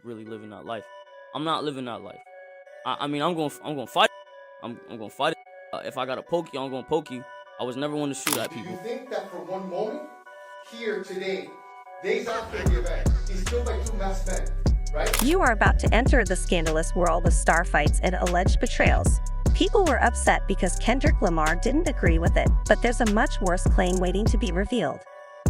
really living that life. I'm not living that life. I mean, I'm gonna fight. I'm gonna fight. If I gotta poke you, I'm gonna poke you. I was never one to shoot at Do you people. think that for one moment, here today, days after the event, he's killed by two masked men, right? You are about to enter the scandalous world of star fights and alleged betrayals. People were upset because Kendrick Lamar didn't agree with it, but there's a much worse claim waiting to be revealed.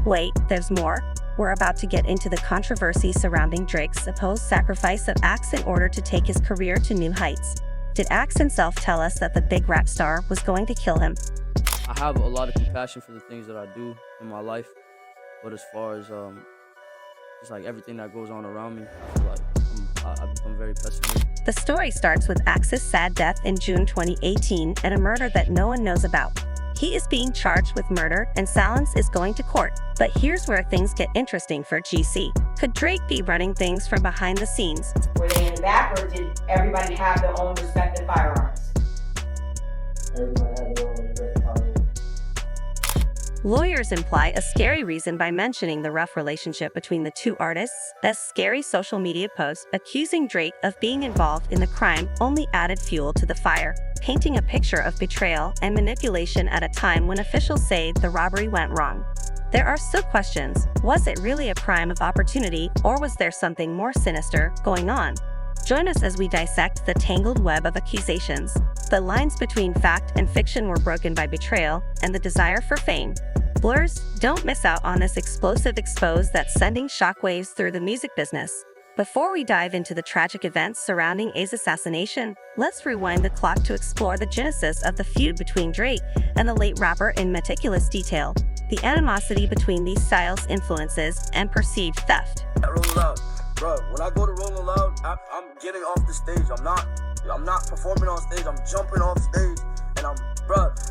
Wait, there's more? We're about to get into the controversy surrounding Drake's supposed sacrifice of Axe in order to take his career to new heights. Did Axe himself tell us that the big rap star was going to kill him? I have a lot of compassion for the things that I do in my life, but as far as just like everything that goes on around me, I feel like I become very pessimistic. The story starts with Axe's sad death in June 2018 and a murder that no one knows about. He is being charged with murder and Silence is going to court. But here's where things get interesting for GC. Could Drake be running things from behind the scenes? Were they in the back, or did everybody have their own respective firearms? Everybody had their own respective firearms. Lawyers imply a scary reason by mentioning the rough relationship between the two artists. That scary social media post accusing Drake of being involved in the crime only added fuel to the fire, painting a picture of betrayal and manipulation at a time when officials say the robbery went wrong. There are still questions. Was it really a crime of opportunity, or was there something more sinister going on? Join us as we dissect the tangled web of accusations. The lines between fact and fiction were broken by betrayal and the desire for fame. Blurs, don't miss out on this explosive expose that's sending shockwaves through the music business. Before we dive into the tragic events surrounding A's assassination, let's rewind the clock to explore the genesis of the feud between Drake and the late rapper in meticulous detail, the animosity between these styles' influences, and perceived theft. Rolling Loud, bro. When I go to Rolling Loud, I'm getting off the stage. I'm not performing on stage. I'm jumping off stage, and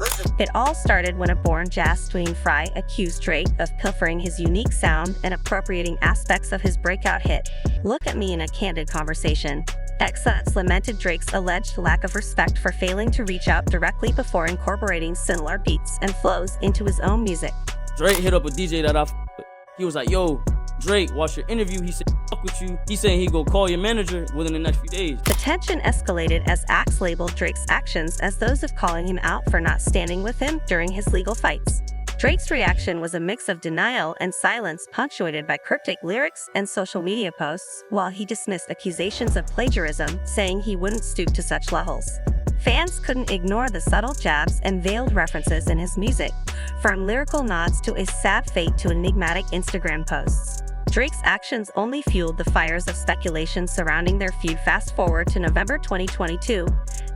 listen. It all started when a born jazz swing Fry accused Drake of pilfering his unique sound and appropriating aspects of his breakout hit, Look at Me in a Candid Conversation. XXX lamented Drake's alleged lack of respect for failing to reach out directly before incorporating similar beats and flows into his own music. Drake hit up a DJ that I f with. He was like, yo, Drake, watch your interview. He said, fuck with you. He's saying he go call your manager within the next few days. The tension escalated as Axe labeled Drake's actions as those of calling him out for not standing with him during his legal fights. Drake's reaction was a mix of denial and silence, punctuated by cryptic lyrics and social media posts, while he dismissed accusations of plagiarism, saying he wouldn't stoop to such levels. Fans couldn't ignore the subtle jabs and veiled references in his music, from lyrical nods to a sad fate to enigmatic Instagram posts. Drake's actions only fueled the fires of speculation surrounding their feud. Fast forward to November 2022,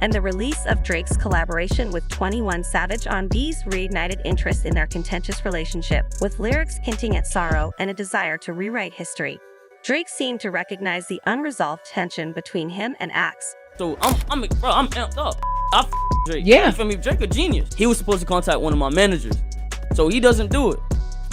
and the release of Drake's collaboration with 21 Savage on B's reignited interest in their contentious relationship, with lyrics hinting at sorrow and a desire to rewrite history. Drake seemed to recognize the unresolved tension between him and Axe. So I'm amped up. I f Drake. Yeah. You feel me? Drake a genius. He was supposed to contact one of my managers, so he doesn't do it.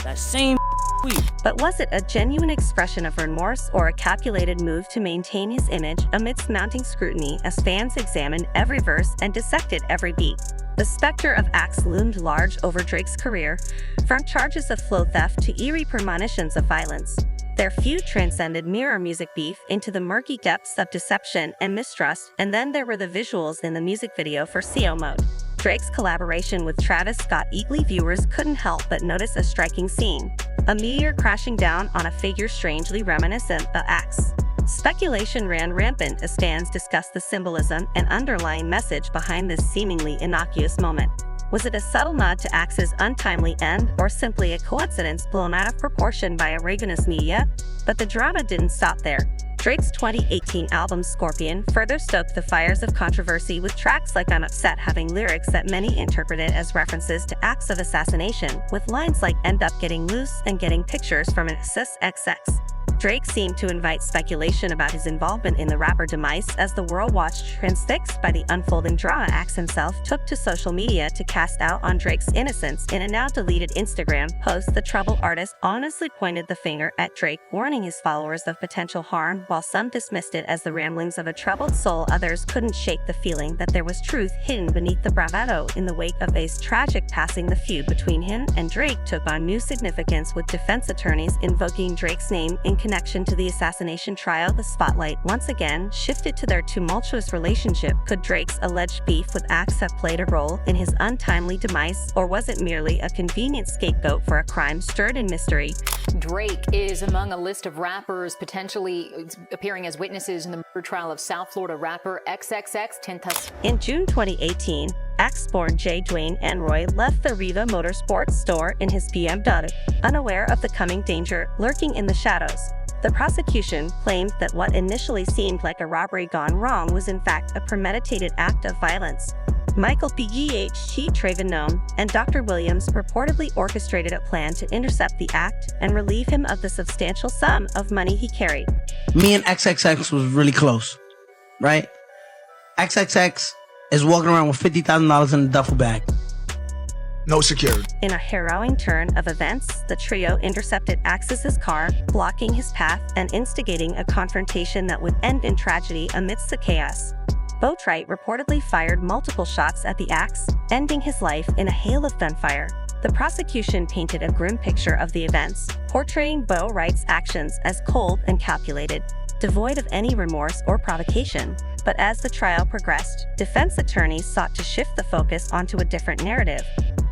That same week. But was it a genuine expression of remorse or a calculated move to maintain his image amidst mounting scrutiny as fans examined every verse and dissected every beat? The specter of Axe loomed large over Drake's career, from charges of flow theft to eerie premonitions of violence. Their feud transcended mere music beef into the murky depths of deception and mistrust, and then there were the visuals in the music video for CO Mode. Drake's collaboration with Travis Scott eagerly viewers couldn't help but notice a striking scene, a meteor crashing down on a figure strangely reminiscent of Axe. Speculation ran rampant as fans discussed the symbolism and underlying message behind this seemingly innocuous moment. Was it a subtle nod to Axe's untimely end, or simply a coincidence blown out of proportion by oregonious media? But the drama didn't stop there. Drake's 2018 album Scorpion further stoked the fires of controversy, with tracks like I'm Upset having lyrics that many interpreted as references to acts of assassination, with lines like End Up Getting Loose and Getting Pictures from an XXX. Drake seemed to invite speculation about his involvement in the rapper demise as the world watched, transfixed by the unfolding drama. Axe himself took to social media to cast doubt on Drake's innocence. In a now-deleted Instagram post, the troubled artist honestly pointed the finger at Drake, warning his followers of potential harm. While some dismissed it as the ramblings of a troubled soul, others couldn't shake the feeling that there was truth hidden beneath the bravado. In the wake of A's tragic passing, the feud between him and Drake took on new significance, with defense attorneys invoking Drake's name in connection connection to the assassination trial, the spotlight once again shifted to their tumultuous relationship. Could Drake's alleged beef with Axe have played a role in his untimely demise, or was it merely a convenient scapegoat for a crime stirred in mystery? Drake is among a list of rappers potentially appearing as witnesses in the murder trial of South Florida rapper XXXTentacion. In June 2018, Axe-born J. Dwayne Enroy left the Riva Motorsports store in his BMW, unaware of the coming danger lurking in the shadows. The prosecution claimed that what initially seemed like a robbery gone wrong was in fact a premeditated act of violence. Michael P.G.H.T. Travenome and Dr. Williams reportedly orchestrated a plan to intercept the act and relieve him of the substantial sum of money he carried. Me and XXX was really close, right? XXX is walking around with $50,000 in a duffel bag. No security. In a harrowing turn of events, the trio intercepted Axe's car, blocking his path and instigating a confrontation that would end in tragedy amidst the chaos. Boatwright reportedly fired multiple shots at the Axe, ending his life in a hail of gunfire. The prosecution painted a grim picture of the events, portraying Boatwright's actions as cold and calculated, devoid of any remorse or provocation. But as the trial progressed, defense attorneys sought to shift the focus onto a different narrative,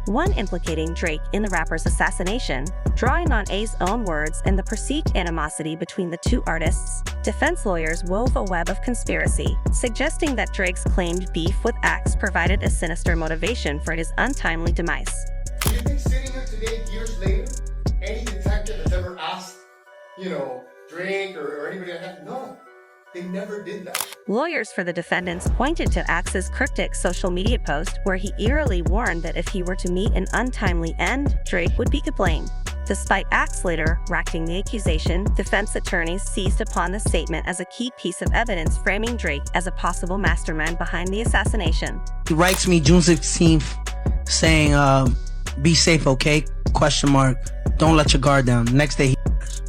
one implicating Drake in the rapper's assassination. Drawing on A's own words and the perceived animosity between the two artists, defense lawyers wove a web of conspiracy, suggesting that Drake's claimed beef with Axe provided a sinister motivation for his untimely demise. Do you think sitting here today, years later, any detective has ever asked, Drake or anybody like that? No, they never did that. Lawyers for the defendants pointed to Axe's cryptic social media post where he eerily warned that if he were to meet an untimely end, Drake would be to blame. Despite Axe later retracting the accusation, defense attorneys seized upon the statement as a key piece of evidence framing Drake as a possible mastermind behind the assassination. He writes me June 16th saying, be safe, okay? ? Don't let your guard down. Next day,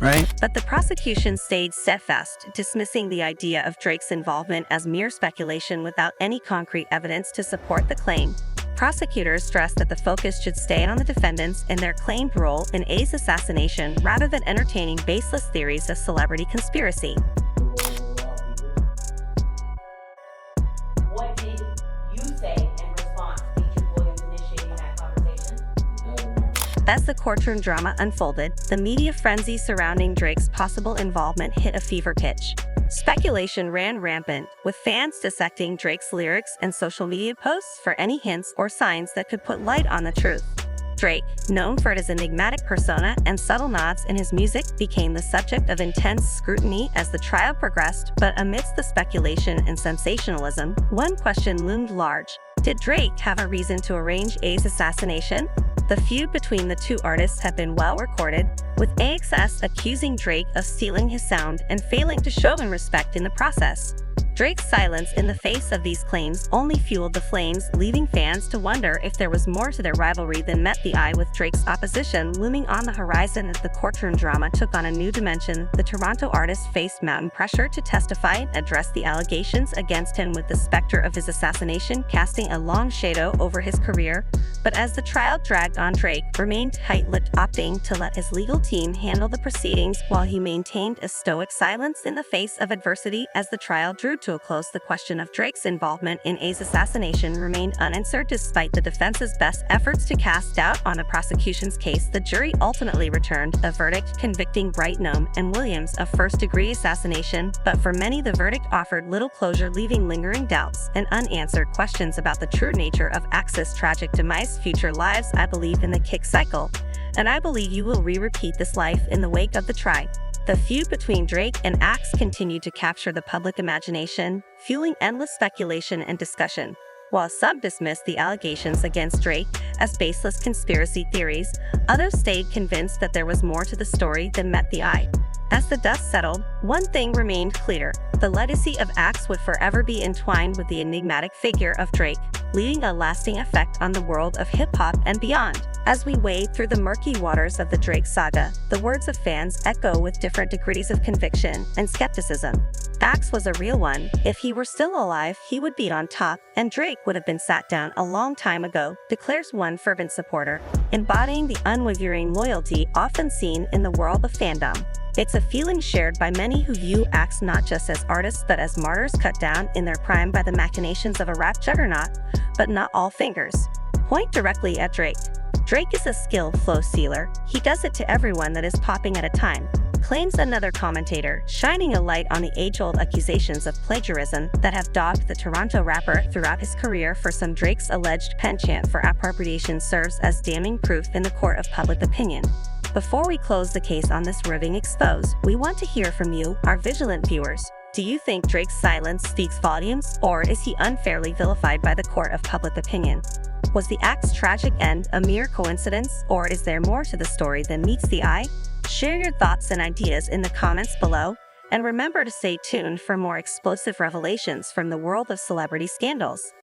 right? But the prosecution stayed steadfast, dismissing the idea of Drake's involvement as mere speculation without any concrete evidence to support the claim. Prosecutors stressed that the focus should stay on the defendants and their claimed role in A's assassination rather than entertaining baseless theories of celebrity conspiracy. What did you say in response to Agent Williams initiating that conversation? As the courtroom drama unfolded, the media frenzy surrounding Drake's possible involvement hit a fever pitch. Speculation ran rampant, with fans dissecting Drake's lyrics and social media posts for any hints or signs that could put light on the truth. Drake, known for his enigmatic persona and subtle nods in his music, became the subject of intense scrutiny as the trial progressed, but amidst the speculation and sensationalism, one question loomed large. Did Drake have a reason to arrange A's assassination? The feud between the two artists had been well recorded, with AXS accusing Drake of stealing his sound and failing to show him respect in the process. Drake's silence in the face of these claims only fueled the flames, leaving fans to wonder if there was more to their rivalry than met the eye. With Drake's opposition looming on the horizon as the courtroom drama took on a new dimension, the Toronto artist faced mounting pressure to testify and address the allegations against him, with the specter of his assassination casting a long shadow over his career. But as the trial dragged on, Drake remained tight-lipped, opting to let his legal team handle the proceedings while he maintained a stoic silence in the face of adversity. As the trial drew to a close, the question of Drake's involvement in A's assassination remained unanswered. Despite the defense's best efforts to cast doubt on the prosecution's case, the jury ultimately returned a verdict convicting Brightnome and Williams of first-degree assassination. But for many, the verdict offered little closure, leaving lingering doubts and unanswered questions about the true nature of Axe's tragic demise. Future lives. I believe in the kick cycle, and I believe you will repeat this life in the wake of the trial. The feud between Drake and Axe continued to capture the public imagination, fueling endless speculation and discussion. While some dismissed the allegations against Drake as baseless conspiracy theories, others stayed convinced that there was more to the story than met the eye. As the dust settled, one thing remained clear: the legacy of Axe would forever be entwined with the enigmatic figure of Drake, leaving a lasting effect on the world of hip-hop and beyond. As we wade through the murky waters of the Drake saga, the words of fans echo with different degrees of conviction and skepticism. Axe was a real one. If he were still alive, he would be on top, and Drake would have been sat down a long time ago, declares one fervent supporter, embodying the unwavering loyalty often seen in the world of fandom. It's a feeling shared by many who view acts not just as artists but as martyrs cut down in their prime by the machinations of a rap juggernaut. But not all fingers point directly at Drake. Drake is a skilled flow stealer. He does it to everyone that is popping at a time, claims another commentator, shining a light on the age-old accusations of plagiarism that have dogged the Toronto rapper throughout his career. For some, Drake's alleged penchant for appropriation serves as damning proof in the court of public opinion. Before we close the case on this riveting expose, we want to hear from you, our vigilant viewers. Do you think Drake's silence speaks volumes, or is he unfairly vilified by the court of public opinion? Was the act's tragic end a mere coincidence, or is there more to the story than meets the eye? Share your thoughts and ideas in the comments below, and remember to stay tuned for more explosive revelations from the world of celebrity scandals.